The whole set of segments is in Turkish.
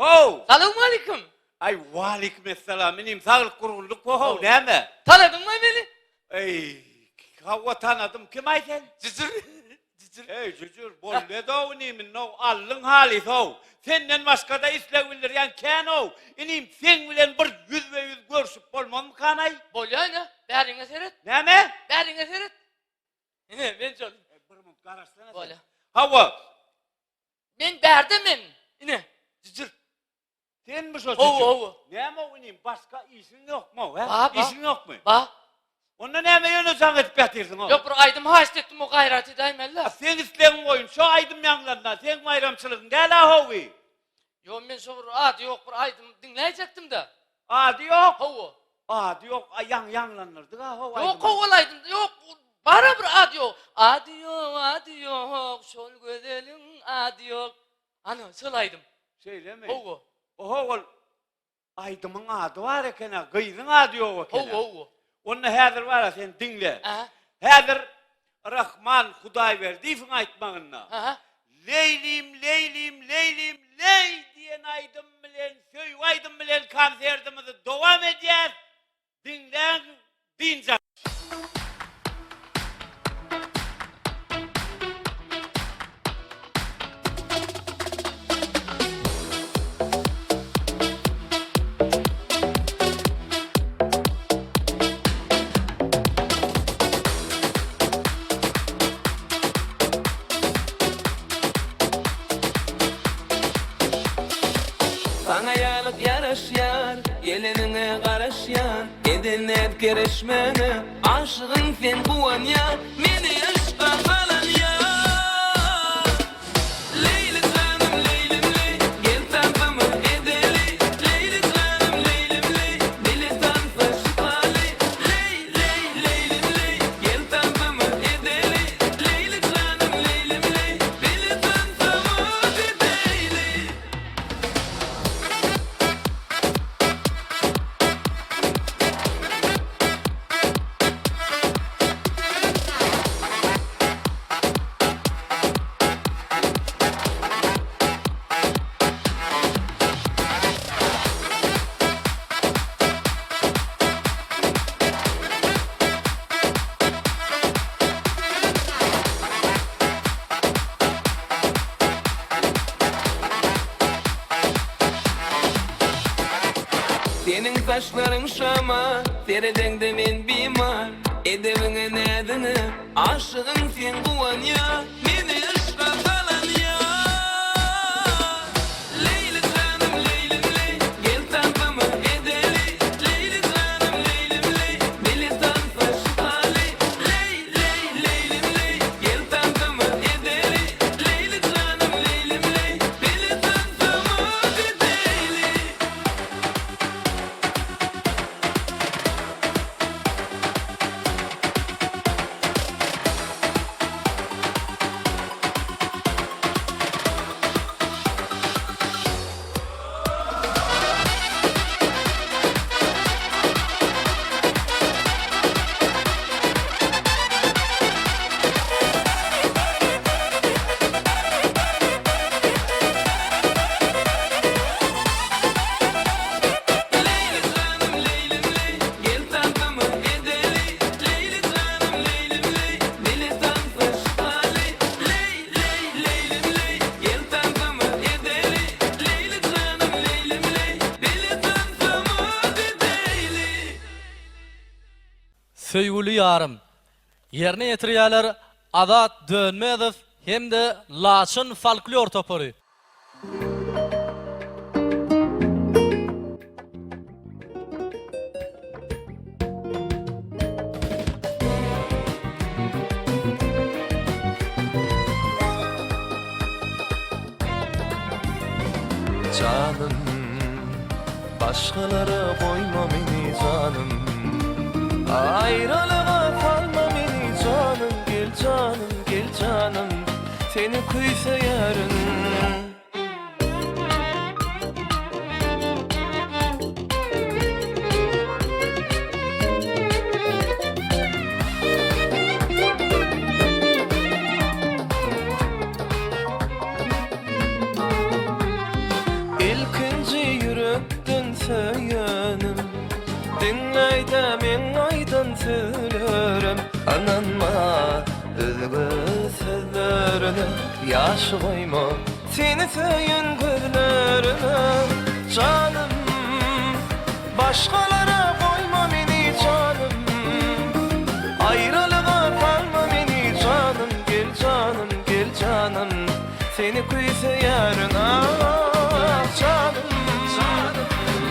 Ho! Selamun aleyküm. Ay aleykümselam. Benim sağlık kuruluk ho değil mi? Tanıdın mı beni? Ey, hava tanıdım. Kim ay sen? Cicir. Cicir. Ey cücür, bol ne de o nimin no allın hali o. Senden başka da islevilir yani ken o. İnim sen bilen bir yüz ve yüz görüşüp bolmam mı kanay? Bolya ne? Bärine seret. Ne mi? Bärine seret. Ne ben çalayım. Bir mut karışsana. Bolya. Hava. Ben bärdemem. Ne? Cicir. Sen mi şu Hova. Ne mi o inim? Başka işin yok mu? Ba. İşin yok mu? Ba. Onda ne mi yönü sen edip yatırdın o? Yok bir aydım haşt ettim o gayrati daimella. Sen isleğin koyun, şu aydım yanlarına, sen bayramçılığın, gel ha hovi. Yo ben şu bir adı yok bir aydım dinleyecektim de. Adi yok. Hova. Adi yok, yanlanırdı ha hov aydım. Yok kovalaydım yok. Bana bir adı yok. Adı yok. Şol gözelin adı yok. Ana söyleydim. Şey değil mi? Hova. O hovul, aydımın adı var ya kena, gıydın adı yok o kena. Hova. Onu hazır var ya sen dinle. Aha. Hazır Rahman Huday verdiysin aytmağınla. Aha. Leylim, leylim, leylim, ley diyen aydım bilen, söy aydım bilen konsertimizi devam edeceğiz. Dinlen, dinle. Sana yanıp yaraşyan, gelenine karışyan, edenler kereşmeni, aşığın sen kuvan ya, meni aşka kalan ya. Leylim canım leylim ley, gel tampamı edeli, leylim canım leylim ley, dili tanpa şıkali, ley ley leylim ley, gel tampamı edeli, leylim canım leylim ley, dili tanpa edeli. Senin saçların şama, teredende men bimar. Edevine nedeni, aşığın sen kuvan ya, meni aşka kalan ya. Leyli canım leylim ley, gel tampamı edeli, leyli canım leylim ley, dili tanpa şıkali, ley ley leylim ley, gel tampamı edeli, leyli canım leylim ley, dili tanpa edeli. Leyli canım leylim ley, gel tampamı edeli, leyli canım leylim ley, dili tanpa şıkali, ley ley leylim ley, gel tampamı edeli, leyli canım leylim ley, dili tanpa edeli. Söýgüli ýarym. Ýerine ýetirýärler Azat Dönmezow hemde Laçyn folklor topary. Canım, başkalara koyma beni canım. Ayrılığa kalma beni canım. Gel canım, seni kıysa yarın. İlkin gözlerine yaş koyma, seni söyün gözlerine canım. Başkalara koyma beni canım, ayrılığa kalma beni canım. Gel canım, gel canım, seni kuysa yarın ah canım.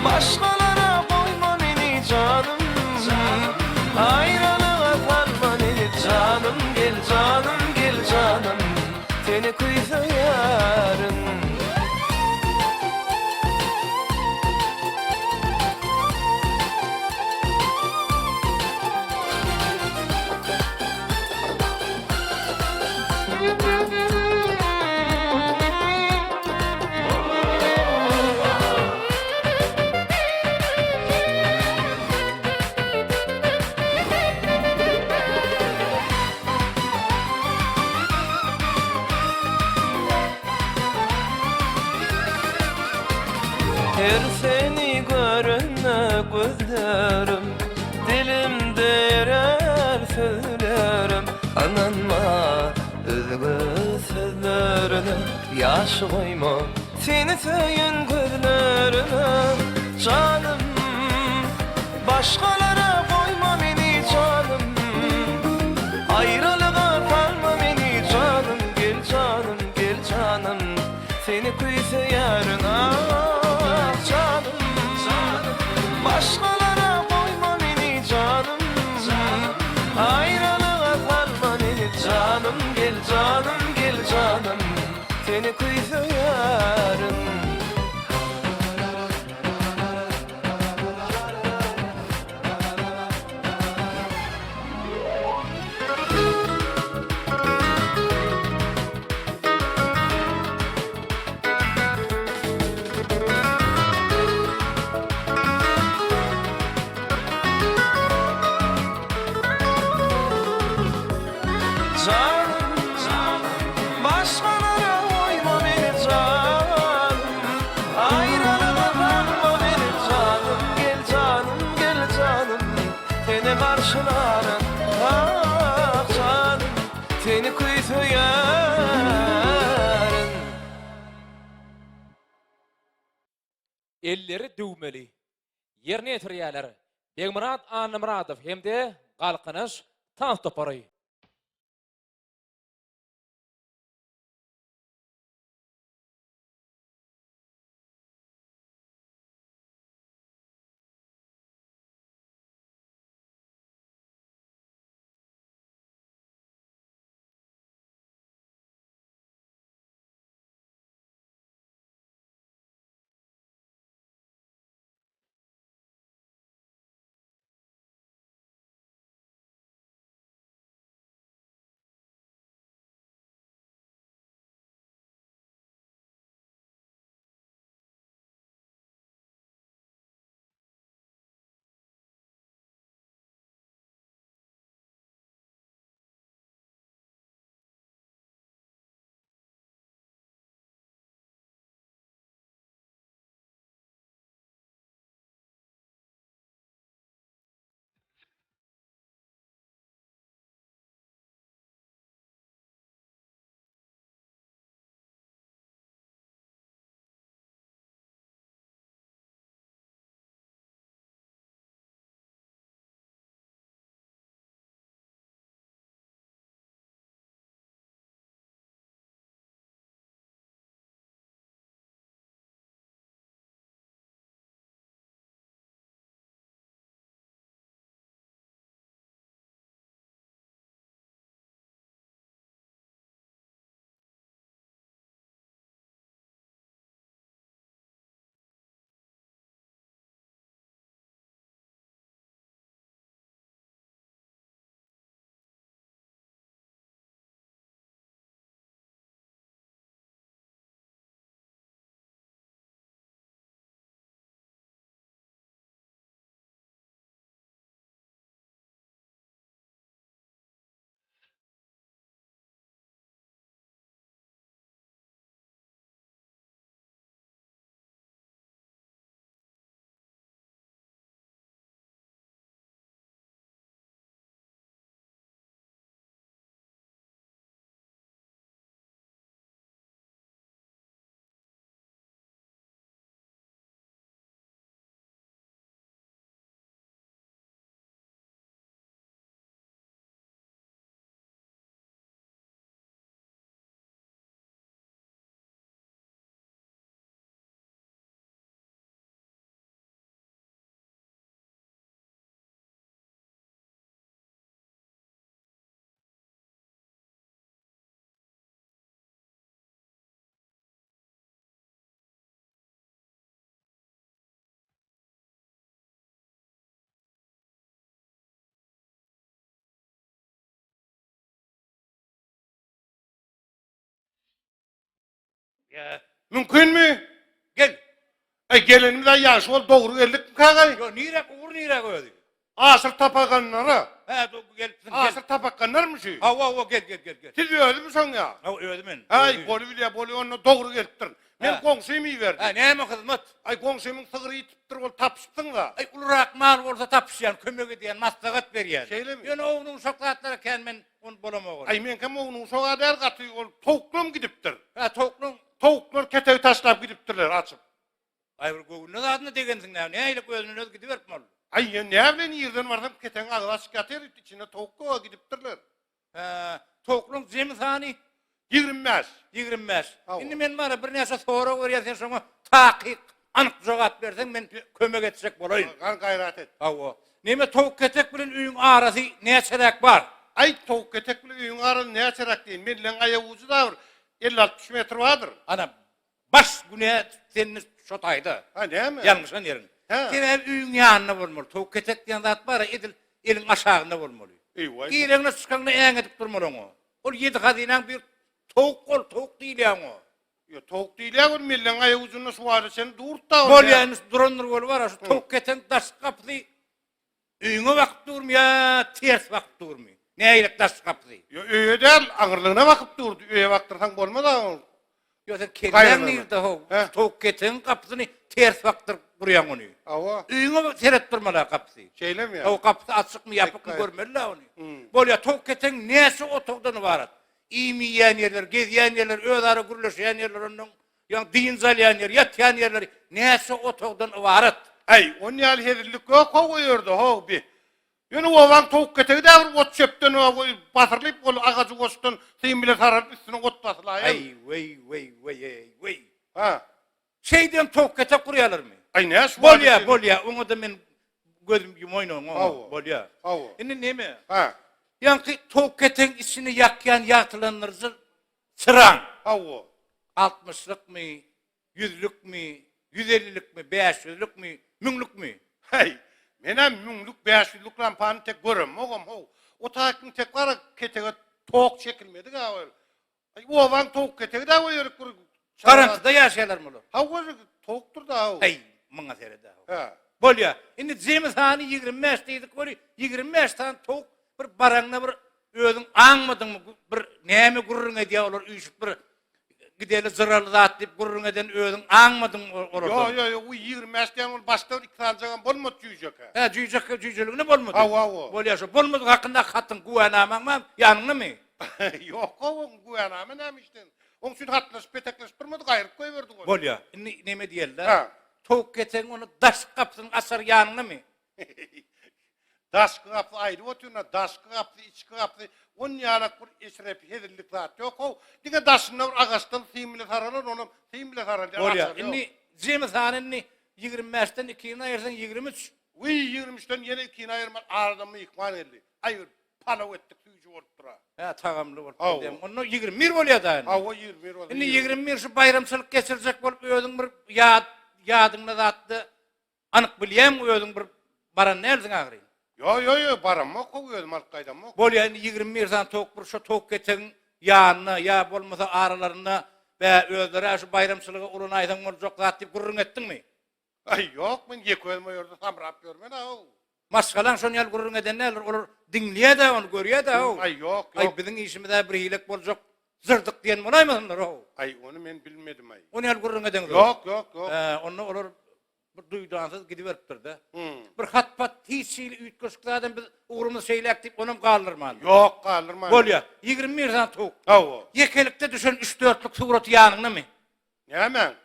Başkalara koyma beni canım, ayrılığa kalma beni canım. Gel canım, gel canım, seni kuysa yarın. Her seni görene gözlerim, dilimde erer söylerim. Ananma özgü sözlerine yaş koyma, seni söyün gözlerine canım. Başkalara koyma beni canım, ayrılığa kalma beni canım. Gel canım, gel canım, seni kuysa yarın ah canım. Başkalara koyma beni canım, ayrılığa kalma beni canım. Gel canım, gel canım, seni kuysa yarın. Canım, başkalara koyma beni canım, ayrılığa kalma beni canım. Gel canım, gel canım, seni karşılarım ah canım, seni kuytu yarın. Elleri düwmeli. Yerine yetirýärler. Begmurat Anymuradow hemde Galkynyş Tans Topory. Ya, Mümkün mü? gel. Gelenim de yaşı ol doğru geldik mi kagay? Yo, nire uğur nire koydu. Asır tapakanlara. Ha, gel. Asır tapakanlar mı şu? Ha, gel. Siz öldü mü son ya? Ha, öldüm ben. Ay Bolivya onu doğru geliptir. Men Ha. komşuyum iyi verdi. Ha, ne mi hizmet? Ay komşuyumun sığırı itiptir ol tapıştın da. Ay, ulurak mal olsa tapışyan, kömök ediyen, maslahat berýän. Şeyle mi? Ýöne oğlunun şoklatlara ken men onu bolamagyn. Ay men kim onun soğa der katı ol toklum gidiptir. Ha, toklum. Tavuklar ketevi taşlap gidiptirler açıp. Ay, bir göğünün adını degensin ne? Ne aylık özünün öz gidiverip mal. Ay ya ne bileyim yerden varsam keten ağlaş kater içine tavukla gidiptirler. Ha, toklum zemithani 25. 25. Hawa. Indi men bana bir näse sorak berýärsen şoňa takyk anyk jogap berseň men kömek etsek bolayyn. Kan gayret et. Hawa. Neme tawuk ketek bilen üýüň arasy näçerek bar? Ay tavuk ketek bile üyün arın ne açarak değil. Mellen ayavuzu da var. 50-60 metre vardır. Ana baş güne senin şotaydı. Ha ne mi? Yanlışan yerin. Ha. Kemer üýüň ýanyna bolmaly. Tawuk ketek diýen zat bar, edil elin aşagynda bolmaly. Eyvay. Giýleňe çykanyna äň edip durmalyň o. Ol 7 hazynyň bir tawuk bol, tawuk diýilýän o. Ya tavuk değil ya. Mellen ayavuzunu suvarı seni durt da. Bolýan durandyr bol bar, şu tawuk keten daş gapdy. Üýüňe wagt durmýa, ters wagt durmy. Näýlik daş gapdy. Ya öyle değil. Ağırlığına bakıp durdu. Öyle baktırsan bolma da. Ýa-da Gaýrana. kelän nirde ho. He. Tawuk keten gapdyny ters wagtyr burýan ony. Ava. Üýüňe seret durmaly gapdy. Şeyle mi ya? O kapı açık mı yapık mı Gayet. görmeli la onu. Hmm. Bolya tok keten näse otogdan ibaret. İmi ýen yerler, gezýän yerler, öz ara gürleşýän yerler onun. Ýa din zalýan yer, ýatýan yerler näse otogdan ibaret. Ay on yal hedirlik yok koyurdu ho bi. Yine o van tavuk ketegi de bir ot çöpten o batırlayıp ol ağacı koştun sıyım bile sarıp üstüne ot basılayım. Ay wey. Ha. Şeyden tok kete kurýarlar mı? Ay ne şu? Bolya, onu da men gözüm yumoynon o. Hawa. Bolya. Hawa. Indi neme? Ha. Ýa-ni tok keten içini ýakýan ýatylanlar sıran. Hava. 60'lık mı, 100'lük mü, 150'lik mi, 500'lük mü, 1000'lük mü? Hey. Menem münlük 500'lük lampanı tek görüm oğlum ho. O takin tek var ketege tok çekilmedi ga öyle. Ay o van tok ketege de o yörük kur. Karantıda yaşayarlar mı? Hava toktur da ho. Ay, mına serede. Ha. Bolya, indi Cemiz hani 25 deydik, böyle 25 tane tok bir barangna bir özün anmadın mı? Bir näme gurrun ediýär olar üýşüp bir gideli zırarlı zat deyip gurrun eden özün anmadın mı orada? Yo o 25 den ol başta ikrancagan bolmot jüýjek. Ha, jüýjekligine bolmady. Hawa. Bolya şu bolmady hakynda hatyn guwanamam ýanyňda my? Yok oğlum bu anamı nemiştin? Onun için hatlaş petekleş durmadı gayrıp koyverdi onu. Bolya, indi neme diýerler? Ha. Tok keten onu daş kapsın asar ýanyňda my? Daş kaplı ayrı oturuna daş kaplı iç kaplı on yarak bir esrep hedirlik zat yok o. Dige daşına ağaçtan sıyımlı sarılır onun sıyımlı sarılır. Bolya, indi Cemiz hanini 25'ten 2'ine ayırsan 23. Uy 23'ten yine 2'ine ayırman ağırdan mı yıkman elli. Ayır palav ettik suyucu olup dura. Ha, tagamlı bolup Hawa. diýem. Onu 21 bolýar da. Hava 20 oldu. Indi 21 şu bayramçylyk geçirecek bolup özüň bir ýadyňda zatdy. Anyk bilýän özüň bir baran nerdiň agry. Yo param mı koyuyor markaydan mı? Bolýar indi 21 san tok bir şu tok geçen ýanyna ýa bolmasa aralaryna we özleri şu bayramçylyga ulan aýdan boljak zat diýip gurrun etdiňmi? Ay yok men yek ölmüyordu samrap görmen ha. Maskalan şonu ýal gurrun edenler olar diňleýär de onu görýär de. Ay yok. Ay biziň işimizde bir hilek boljak zırdyk diýen bolaýmylar o. Ay onu men bilmedim ay. Onu ýal gurrun eden. Yok. Onu olar bir duýdansız gidiveripdir de. Hmm. Bir hatpat hiççili üýtgeşiklerden biz uğrumuz şeylek diýip onum galdyrman. Yok kaldırma. Bolýar 21 san tok. Hava. Yekelikde düşen 3-4'lük suraty ýanyňda mı? Ne hemen?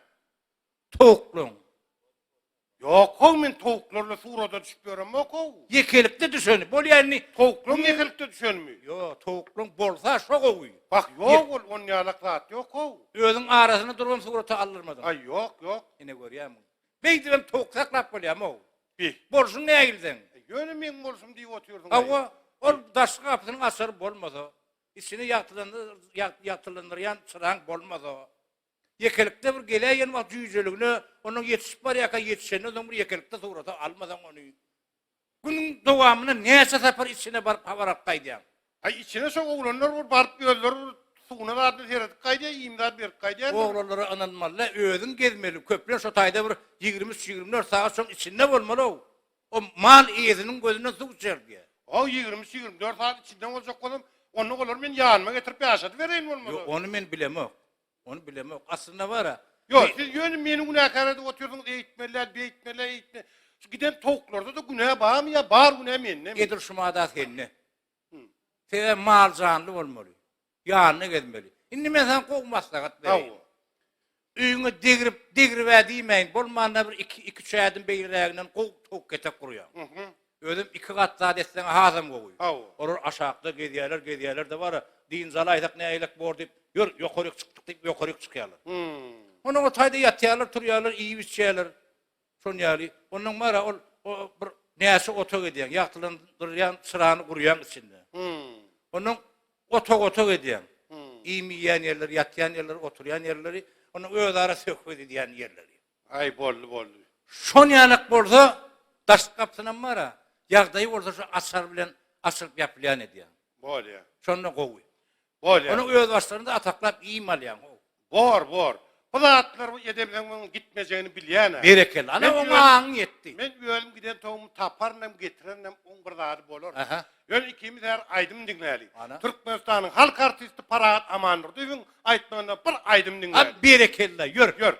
Tokluň. Yok o men tavuklarla surada düşüyorum yok o. Yekelikde düşeni. Bolýar ni Tavuklarla yekilip düşönmüyor. yo tokluň bolsa şo gowy. Bak yok ol on yalak zat yok o. Özüň arasyna duran suraty aldyrmadym. Ay yok. Ine görýärmi? Beýdibem tok saklap bolýarmy o? Bir. Bolşun näýilden? Yönü men bolsum diýip oturdum. Hawa ol daş kapynyň asar bolmasa, içini ýatylandyrýan çyraň bolmasa. Yekelikde bir geleýän wagt jüýjeligine, onuň ýetişip bar ýaka ýetişende onuň bir yekelikde surata almadan onu. Günüň dowamyna näçe sapar içine baryp habarak gaýdýan. Ay içine sok oğlanlar var barıp gözler suuna da adını seyredip kaydiya, imdat berip kaydiya. Oğlanlara ananmalı, özün gezmeli. Köprülen şu tayda bir 20-24 saat soň içinde bolmaly o. O mal iyizinin gözüne su içer diye. O 20-24 saat içinden olacak oğlum. Onu olur men yanıma getirip yaşadı vereyim olmalı. Yo, onu men bilemok. Onu bilemok. Aslında var ha. Yok siz yönü meni günahkarada oturdunuz eğitmeler, eğitme. Şu giden tavuklarda da günah bağ mı ya? Bağır günah menine mi? Gedir şu madat kendine. Sen mal canlı olmalı. Yanına gezmeli. Indi men sen kok maslahat vereyim. Avu. Üyüňe digirip diýmeýin. Bolmanda bir iki çaýdyn beýleginden kok ketek gurýar. Özüm 2 gat zat etseň hazam goýuy. Awu. Orur aşakda gezýärler de bar. Din zalaýdak näýlek bor diýip, ýör ýokaryk çykdyk diýip ýokaryk çykýarlar. Onu o taýda ýatýarlar, turýarlar, iýi içýärler. Şon ýaly. Onuň mara o bir näse oto edýän, ýagtylandyrýan çyrany gurýan içinde. Onuň oto edýän. İýmeýän ýerler, ýatýan ýerler, oturýan ýerleri, onuň öz ara söküp edýän ýerleri. Ay boldy. Şon ýalyk bolsa, daş kapsyna mara, ýagdaýy bolsa şu asar bilen asyp ýapylýan edýän. Bol ya. Şonu gowy. Bol ya. Onu öz başlarında ataklap iýmalýan. Bor. Bu zatlar bu edemden gitmejegini bilýän. Berekel. Ana oňaň ýetdi. Men ölüm giden toğumu taparnam getirenem on bir zady bolar. Aha. Ýön ikimiz her aýdym diňläli. Ana. Türkmenistanyň halk artisti Parat Amandyr diýiň aýtmanda bir aýdym diňläli. Berekelle, ýör.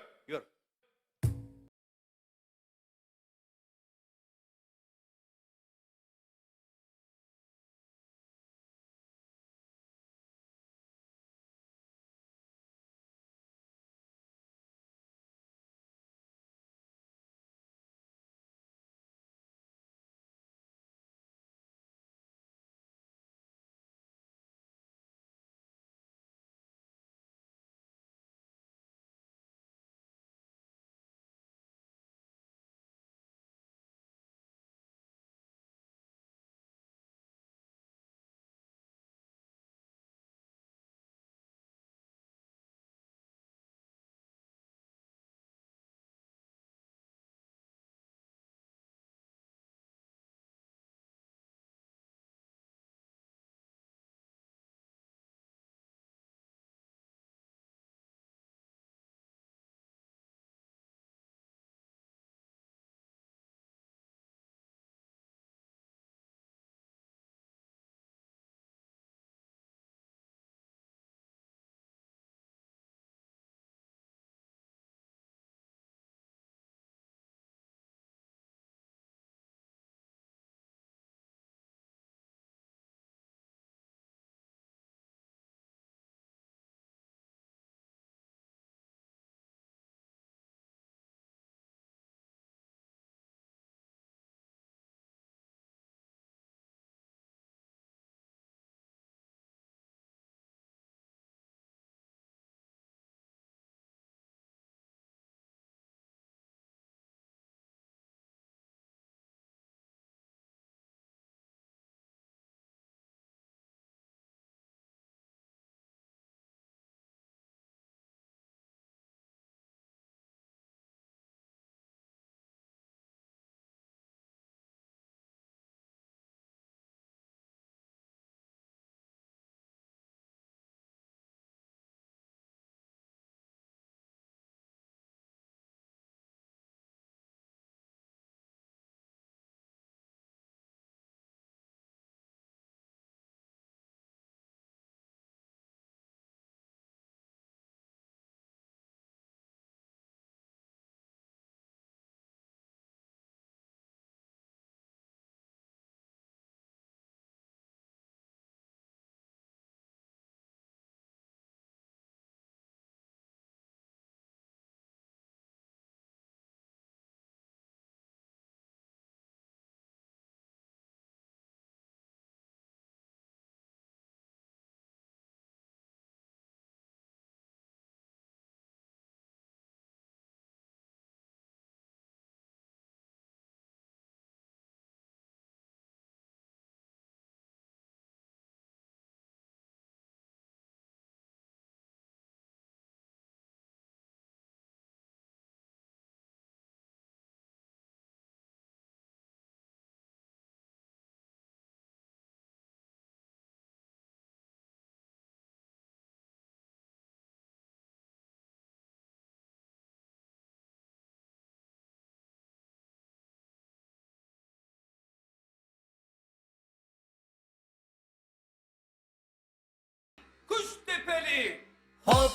tepeli. Hop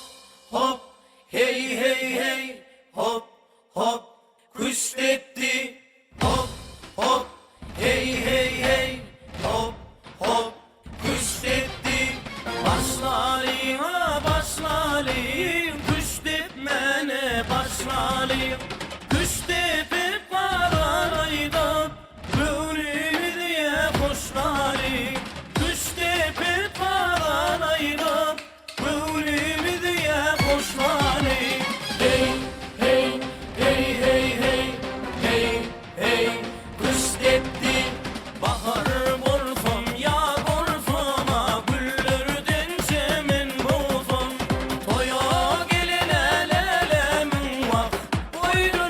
hop hey hey hey hop hop kuş tepti hop hop hey hey hey hop hop kuş tepti başlarına başlarım kuş tepmene başlarım kuş tepip paraydı böğrümü diye hoşlarım kuş tepip paraydı böğrümü diye hoşlarım hey hey hey hey hey hey hey kuş tepti bahar borfum ya borfuma güllürden çemen bozum toya gelin el elemin vak buyurun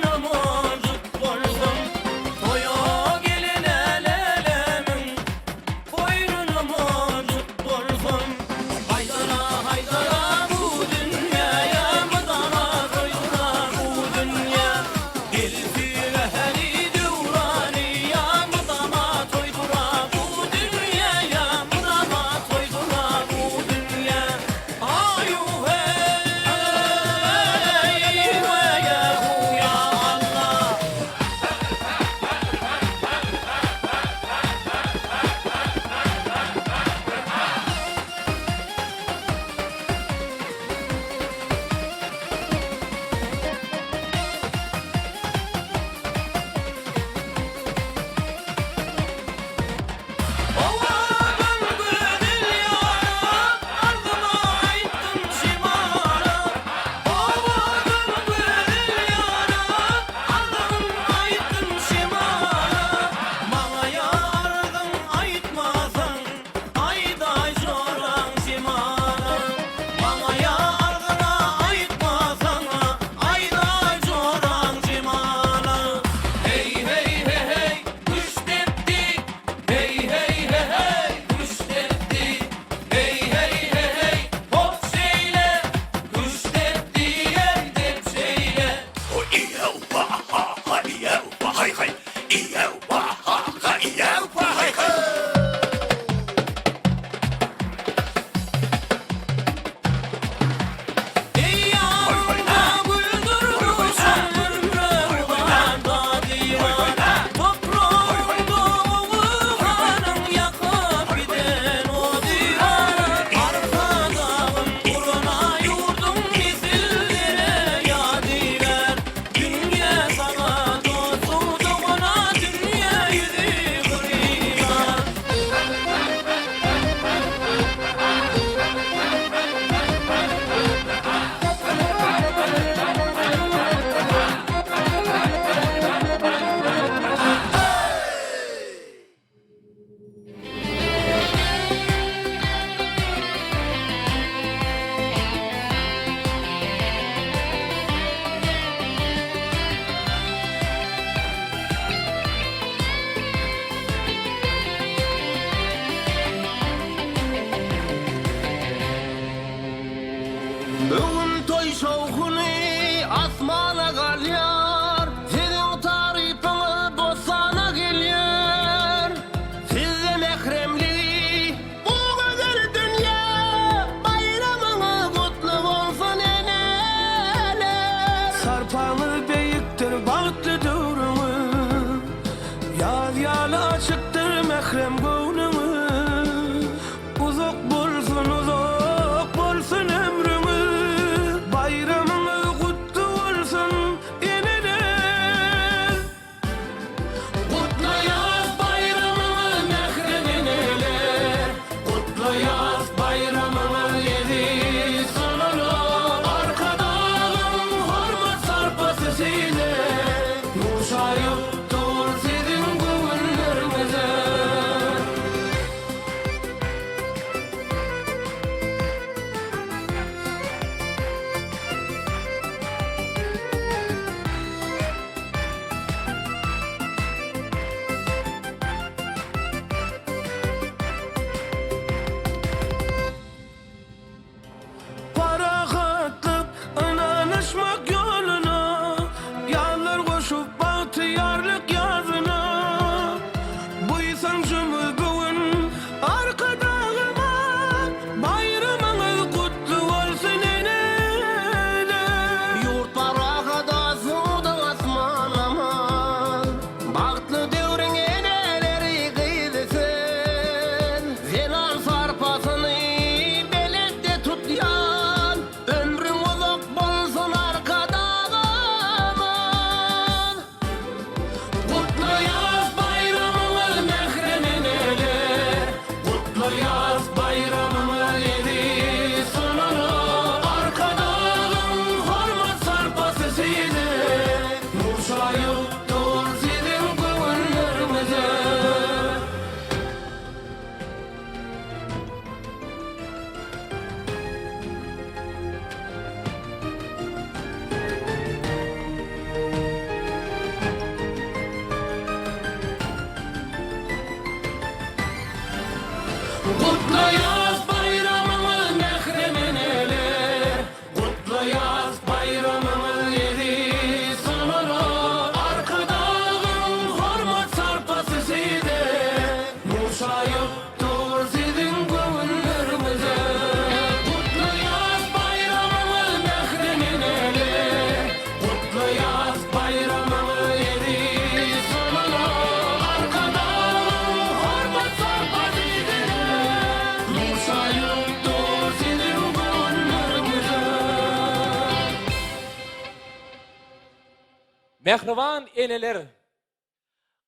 Mehriban eneler,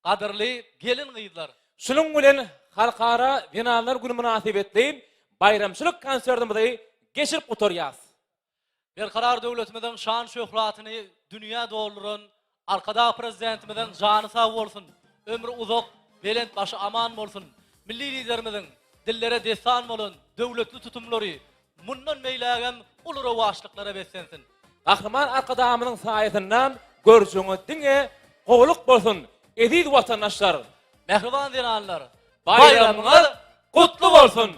Qadrli gelin gyzlar. şunun bilen halkara Binalar Günü münasibetli bayramçılık konsertimizi geçirip oturýas. Berkarar döwletimizin şan şöhratyny dünýä dolduran arkada prezidentimizin jany sag bolsun, ömrü uzak, belent başı aman bolsun. Milli liderimizin dillere destan bolan döwletli tutumlary mundan meýlägem ulara başlyklara beslensin. Kahraman arkadamının saýetininden görüşüňiz diňe gowluk bolsun. Ediz watandaşlar, Mehriban dinanlar, bayramyňyz kutlu bolsun.